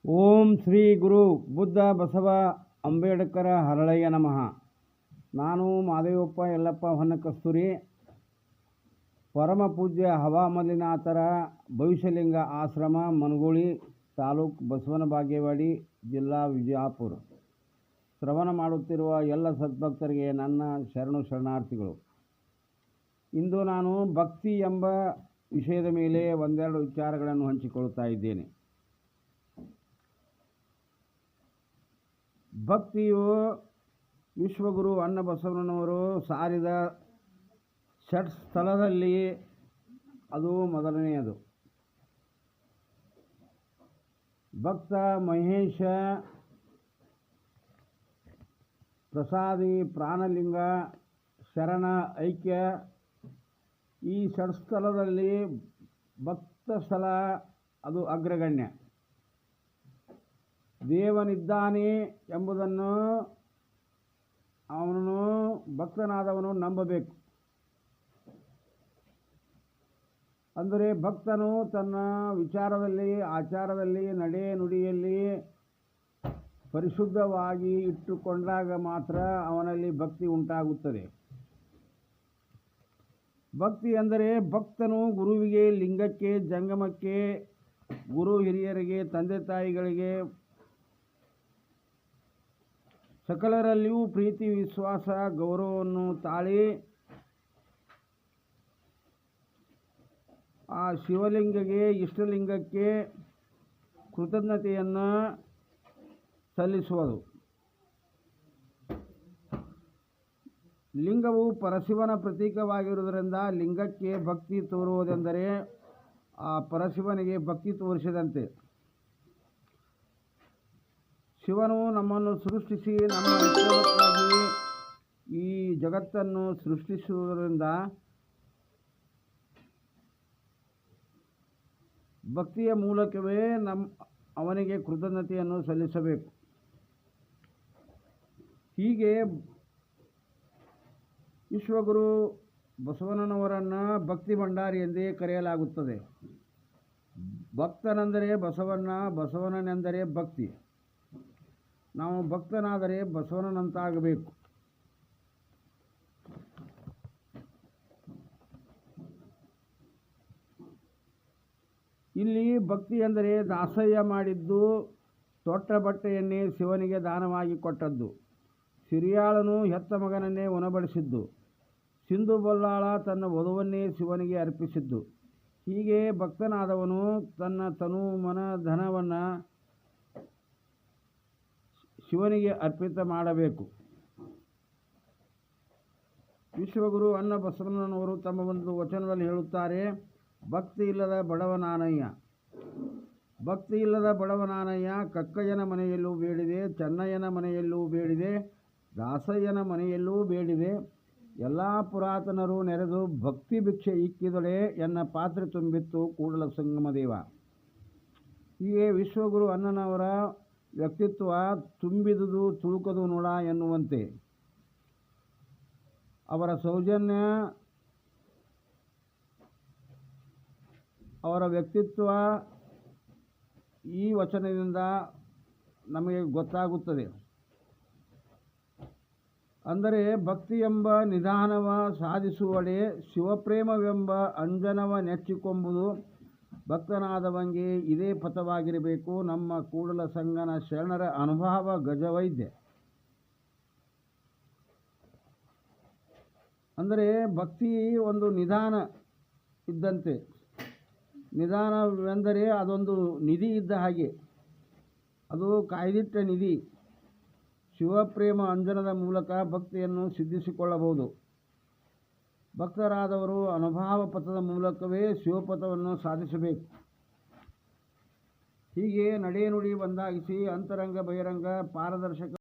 ಓಂ ಶ್ರೀ ಗುರು ಬುದ್ಧ ಬಸವ ಅಂಬೇಡ್ಕರ ಹರಳಯ್ಯ ನಮಃ. ನಾನು ಮಾದೇವಪ್ಪ ಯಲ್ಲಪ್ಪ ಹೊನ್ನಕಸ್ತೂರಿ, ಪರಮ ಪೂಜ್ಯ ಹವಾಮಲಿನಾಥರ ಭವಿಷ್ಯಲಿಂಗ ಆಶ್ರಮ, ಮನಗೋಳಿ ತಾಲೂಕು, ಬಸವನ ಬಾಗೇವಾಡಿ, ಜಿಲ್ಲಾ ವಿಜಯಪುರ. ಶ್ರವಣ ಮಾಡುತ್ತಿರುವ ಎಲ್ಲ ಸದ್ಭಕ್ತರಿಗೆ ನನ್ನ ಶರಣಾರ್ಥಿಗಳು. ಇಂದು ನಾನು ಭಕ್ತಿ ಎಂಬ ವಿಷಯದ ಮೇಲೆ ಒಂದೆರಡು ವಿಚಾರಗಳನ್ನು ಹಂಚಿಕೊಳ್ಳುತ್ತಾ ಇದ್ದೇನೆ. ಭಕ್ತಿಯು ವಿಶ್ವಗುರು ಅನ್ನಬಸವಣ್ಣನವರು ಸಾರಿದ ಷಟ್ ಸ್ಥಳದಲ್ಲಿ ಅದು ಮೊದಲನೆಯದು. ಭಕ್ತ ಮಹೇಶ, ಪ್ರಸಾದಿ, ಪ್ರಾಣಲಿಂಗ, ಶರಣ, ಐಕ್ಯ, ಈ ಷಟ್ಸ್ಥಳದಲ್ಲಿ ಭಕ್ತ ಸ್ಥಳ ಅದು ಅಗ್ರಗಣ್ಯ. ದೇವನಿದ್ದಾನೆ ಎಂಬುದನ್ನು ಅವನು ಭಕ್ತನಾದವನು ನಂಬಬೇಕು. ಅಂದರೆ ಭಕ್ತನು ತನ್ನ ವಿಚಾರದಲ್ಲಿ, ಆಚಾರದಲ್ಲಿ, ನಡೆ ನುಡಿಯಲ್ಲಿ ಪರಿಶುದ್ಧವಾಗಿ ಇಟ್ಟುಕೊಂಡಾಗ ಮಾತ್ರ ಅವನಲ್ಲಿ ಭಕ್ತಿ ಉಂಟಾಗುತ್ತದೆ. ಭಕ್ತಿ ಎಂದರೆ ಭಕ್ತನು ಗುರುವಿಗೆ, ಲಿಂಗಕ್ಕೆ, ಜಂಗಮಕ್ಕೆ, ಗುರು ಹಿರಿಯರಿಗೆ, ತಂದೆ ತಾಯಿಗಳಿಗೆ, ಸಕಲರಲ್ಲಿಯೂ ಪ್ರೀತಿ, ವಿಶ್ವಾಸ, ಗೌರವವನ್ನು ತಾಳಿ ಆ ಶಿವಲಿಂಗಕ್ಕೆ, ಇಷ್ಟಲಿಂಗಕ್ಕೆ ಕೃತಜ್ಞತೆಯನ್ನು ಸಲ್ಲಿಸುವುದು. ಲಿಂಗವು ಪರಶಿವನ ಪ್ರತೀಕವಾಗಿರುವುದರಿಂದ ಲಿಂಗಕ್ಕೆ ಭಕ್ತಿ ತೋರುವುದೆಂದರೆ ಆ ಪರಶಿವನಿಗೆ ಭಕ್ತಿ ತೋರಿಸಿದಂತೆ. ಶಿವನು ನಮ್ಮನ್ನು ಸೃಷ್ಟಿಸಿ ನಮ್ಮ ಅನುಕೂಲಕ್ಕಾಗಿ ಈ ಜಗತ್ತನ್ನು ಸೃಷ್ಟಿಸುವುದರಿಂದ ಭಕ್ತಿಯ ಮೂಲಕವೇ ಅವನಿಗೆ ಕೃತಜ್ಞತೆಯನ್ನು ಸಲ್ಲಿಸಬೇಕು. ಹೀಗೆ ವಿಶ್ವಗುರು ಬಸವಣ್ಣನವರನ್ನು ಭಕ್ತಿ ಭಂಡಾರಿ ಎಂದೇ ಕರೆಯಲಾಗುತ್ತದೆ. ಭಕ್ತನೆಂದರೆ ಬಸವಣ್ಣ, ಬಸವಣ್ಣನೆಂದರೆ ಭಕ್ತಿ. ನಾವು ಭಕ್ತನಾದರೆ ಬಸವಣ್ಣನಂತಾಗಬೇಕು. ಇಲ್ಲಿ ಭಕ್ತಿ ಎಂದರೆ ದಾಸಯ್ಯ ಮಾಡಿದ್ದು, ತೊಟ್ಟ ಬಟ್ಟೆಯನ್ನೇ ಶಿವನಿಗೆ ದಾನವಾಗಿ ಕೊಟ್ಟದ್ದು, ಸಿರಿಯಾಳನು ಹೆತ್ತ ಮಗನನ್ನೇ ಉಣಬಡಿಸಿದ್ದು, ಸಿಂಧು ಬಲ್ಲಾಳ ತನ್ನ ವಧುವನ್ನೇ ಶಿವನಿಗೆ ಅರ್ಪಿಸಿದ್ದು. ಹೀಗೆ ಭಕ್ತನಾದವನು ತನ್ನ ತನು, ಮನ, ಧನವನ್ನು ಶಿವನಿಗೆ ಅರ್ಪಿತ ಮಾಡಬೇಕು. ವಿಶ್ವಗುರು ಅನ್ನಬಸವಣ್ಣನವರು ತಮ್ಮ ಒಂದು ವಚನದಲ್ಲಿ ಹೇಳುತ್ತಾರೆ, ಭಕ್ತಿ ಇಲ್ಲದ ಬಡವನಾನಯ್ಯ, ಭಕ್ತಿ ಇಲ್ಲದ ಬಡವನಾನಯ್ಯ, ಕಕ್ಕಯ್ಯನ ಮನೆಯಲ್ಲೂ ಬೇಡಿದೆ, ಚೆನ್ನಯ್ಯನ ಮನೆಯಲ್ಲೂ ಬೇಡಿದೆ, ದಾಸಯ್ಯನ ಮನೆಯಲ್ಲೂ ಬೇಡಿದೆ, ಎಲ್ಲ ಪುರಾತನರು ನೆರೆದು ಭಕ್ತಿ ಭಿಕ್ಷೆ ಇಕ್ಕಿದೊಡೆ ಎನ್ನ ಪಾತ್ರೆ ತುಂಬಿತ್ತು ಕೂಡಲ ಸಂಗಮ ದೇವ. ಹೀಗೆ ವಿಶ್ವಗುರು ಅನ್ನನವರ ವ್ಯಕ್ತಿತ್ವ ತುಂಬಿದುದು ತುಳುಕದು ನೋಡ ಎನ್ನುವಂತೆ ಅವರ ಸೌಜನ್ಯ, ಅವರ ವ್ಯಕ್ತಿತ್ವ ಈ ವಚನದಿಂದ ನಮಗೆ ಗೊತ್ತಾಗುತ್ತದೆ. ಅಂದರೆ ಭಕ್ತಿ ಎಂಬ ನಿಧಾನವ ಸಾಧಿಸುವಡೆ ಶಿವಪ್ರೇಮವೆಂಬ ಅಂಜನವ ನೆಚ್ಚಿಕೊಂಬುದು ಭಕ್ತನಾದವಂಗೆ ಇದೇ ಪಥವಾಗಿರಬೇಕು. ನಮ್ಮ ಕೂಡಲ ಸಂಗನ ಶರಣರ ಅನುಭವ ಗಜವೈದ್ಯ. ಅಂದರೆ ಭಕ್ತಿ ಒಂದು ನಿಧಾನ ಇದ್ದಂತೆ. ನಿಧಾನವೆಂದರೆ ಅದೊಂದು ನಿಧಿ ಇದ್ದ ಹಾಗೆ, ಅದು ಕಾಯ್ದಿಟ್ಟ ನಿಧಿ. ಶಿವಪ್ರೇಮ ಅಂಜನದ ಮೂಲಕ ಭಕ್ತಿಯನ್ನು ಸಿದ್ಧಿಸಿಕೊಳ್ಳಬಹುದು. ಭಕ್ತರಾದವರು ಅನುಭವ ಪಥದ ಮೂಲಕವೇ ಶಿವಪಥವನ್ನು ಸಾಧಿಸಬೇಕು. ಹೀಗೆ ನಡೆ ನುಡಿ ಒಂದಾಗಿಸಿ ಅಂತರಂಗ ಬಹಿರಂಗ ಪಾರದರ್ಶಕ